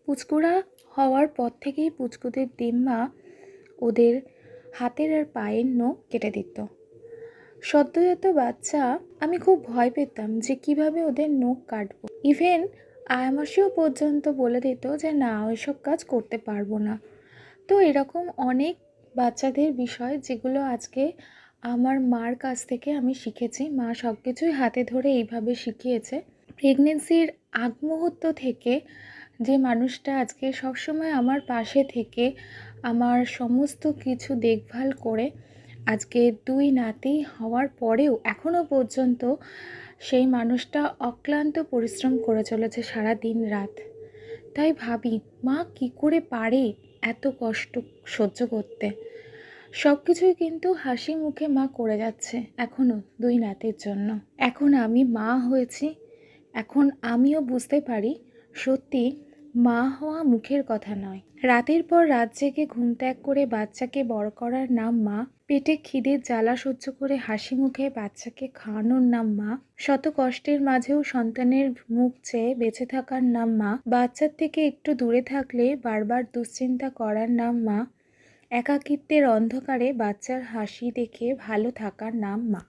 পুচকুরা হওয়ার পর থেকেই পুচকুদের দিম্মা ওদের হাতের আর পায়ের নখ কেটে দিত। সদ্যোজাত বাচ্চা আমি খুব ভয় পেতাম যে কিভাবে ওদের নখ কাটবো। ইভেন আয়ামাসিও পর্যন্ত বলে দিত যে না, ওইসব কাজ করতে পারবো না। তো এরকম অনেক বাচ্চাদের বিষয় যেগুলো আজকে আমার মার কাছ থেকে আমি শিখেছি। মা সব কিছুই হাতে ধরে এইভাবে শিখিয়েছে। প্রেগনেন্সির আগ মুহূর্ত থেকে যে মানুষটা আজকে সবসময় আমার পাশে থেকে আমার সমস্ত কিছু দেখভাল করে আজকে 2 নাতি হওয়ার পরেও এখনও পর্যন্ত সেই মানুষটা অক্লান্ত পরিশ্রম করে চলেছে সারা দিন রাত। তাই ভাবি মা কি করে পারে এত কষ্ট সহ্য করতে। সব কিছুই কিন্তু হাসি মুখে মা করে যাচ্ছে এখনও 2 নাতির জন্য। এখন আমি মা হয়েছি, এখন আমিও বুঝতে পারি সত্যি মা হওয়া মুখের কথা নয়। রাতের পর রাত জেগে ঘুম ত্যাগ করে বাচ্চাকে বড় করার নাম মা। পেটে খিদের জ্বালা সহ্য করে হাসি মুখে বাচ্চাকে খাওয়ানোর নাম মা। শত কষ্টের মাঝেও সন্তানের মুখ চেয়ে বেঁচে থাকার নাম মা। বাচ্চার থেকে একটু দূরে থাকলে বারবার দুশ্চিন্তা করার নাম মা। একাকিত্বের অন্ধকারে বাচ্চার হাসি দেখে ভালো থাকার নাম মা।